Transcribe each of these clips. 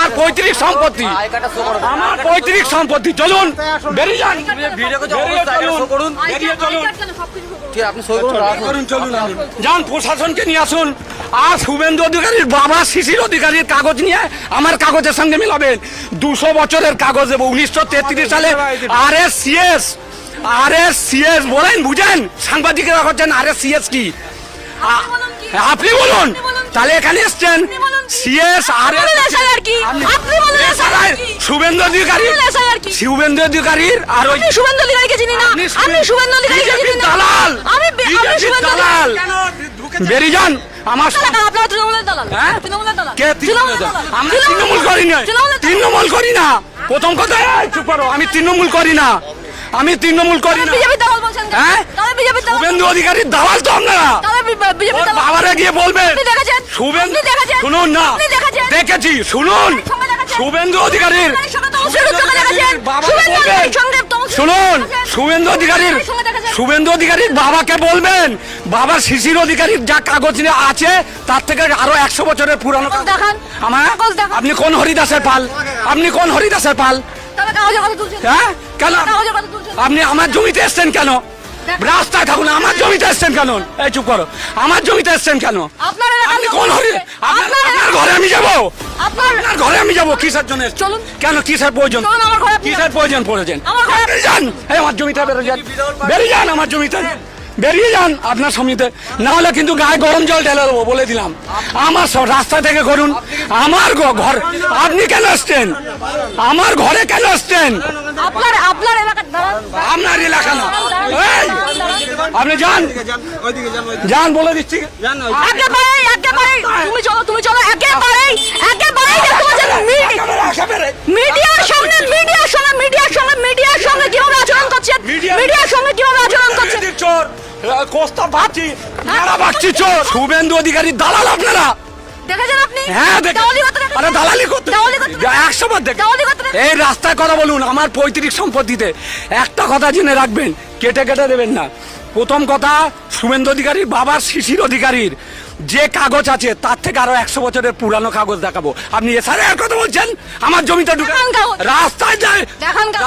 আমার পৈতৃক সম্পত্তি, আমার পৈতৃক সম্পত্তি। চলুন বেরিয়ে যান, যান প্রশাসনকে নিয়ে আসুন। আর শুভেন্দু অধিকারীর বাবা শিশির অধিকারীর কাগজ নিয়ে আমার কাগজের সঙ্গে মিলাবেন। 200 বছরের কাগজ দেবো, 1933 সালে RSCS বলেন, বুঝেন? সাংবাদিকেরা করছেন RSCS কি? আপনি বলুন। তাহলে এখানে এসছেন সিএস আর শুভেন্দু অধিকারীর আর ওই শুভেন্দু অধিকারীকে চিনি না, আমি শুভেন্দু অধিকারীকে চিনি না, দালাল, আমি শুভেন্দু দালাল। বেরিয়ে যান আমার আপনারা তৃণমূলের দালাল। তৃণমূলের দালাল কে? আমরা তৃণমূল করি না, তৃণমূল করি না। প্রথম কথা চুপ করো, আমি তৃণমূল করি না, আমি তৃণমূল করি না। বিজেপি দালাল বলছেন কেন? তাহলে বিজেপি দালাল, শুভেন্দু অধিকারীর দালাল তো আপনারা। তাহলে বিজেপি দালাল বাবারে গিয়ে বলবেন শুভেন্দু, শুনুন না, দেখেছি, শুনুন শুভেন্দু অধিকারীর, শুনুন শুভেন্দু অধিকারীর বাবাকে বলবেন, বাবা শিশির অধিকারীর যা কাগজ আছে তার থেকে আরো 100 বছরের পুরানো দেখান আমার। আপনি কোন হরিদাসের পাল? আপনি কোন হরিদাসের পাল? হ্যাঁ, কেন আপনি আমার জমিতে এসছেন কেন? রাস্তায় থাকুন, আমার জমিতে এসছেন কেন? এই চুপ করো, আমার জমিতে এসছেন কেন? আপনি কোন আপনার ঘরে আমি যাবো? আপনার ঘরে আমি যাবো কিসের জন্য? চলুন। কেন কিসের প্রয়োজন? কিসের প্রয়োজন পড়েছেন? যান, এই আমার জমিতে বেরিয়ে যান, বেরিয়ে যান আমার জমিতে, বেরিয়ে যান আপনার সমিতিতে, না হলে কিন্তু গায়ে গরম জল ঢেলে দেবো বলে দিলাম। আমার রাস্তা থেকে করুন, আমার ঘর। আপনি কেন আসছেন আমার ঘরে? কেন আসছেন? আপনার আপনার এলাকা না, এই আপনি যান, যান বলে দিচ্ছি। তুমি চলো একেবারে মিডিয়ার সঙ্গে কিভাবে আচরণ করছেন, মিডিয়ার সঙ্গে কিভাবে আচরণ করছেন? চোর কোস্তা ভাবছি, মেরা ভাবছি চোর। শুভেন্দু অধিকারীর দালাল আপনারা। দেখেছেন আপনি? হ্যাঁ, আরে দালালি করতে 100 বার দেখে। এই রাস্তায় কথা বলুন, আমার পৈতৃক সম্পত্তিতে। একটা কথা জেনে রাখবেন, কেটে কেটে দেবেন না। প্রথম কথা, শুভেন্দু অধিকারীর বাবার শিশির অধিকারীর যে কাগজ আছে তার থেকে আরো 100 বছরের পুরানো কাগজ দেখাবো। আপনি এছাড়া আর কথা বলছেন? আমার জমিতে ঢুকে রাস্তায় যায়,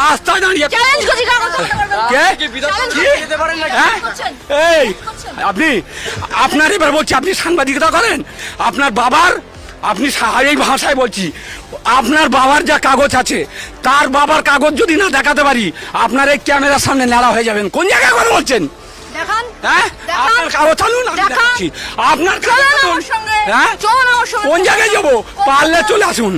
রাস্তায় দাঁড়িয়ে এই আপনি আপনার এবার বলছি, আপনি সাংবাদিকতা করেন, আপনার বাবার, আপনি এই ভাষায় বলছি, আপনার বাবার যা কাগজ আছে তার বাবার কাগজ যদি না দেখাতে পারি, আপনার এই ক্যামেরার সামনে ন্যাড়া হয়ে যাবেন। কোন জায়গায় কথা বলছেন? হ্যাঁ, আপনার কাগজ চালুন, আপনার হ্যাঁ, কোন জায়গায় যাবো? পারলে চলে আসুন।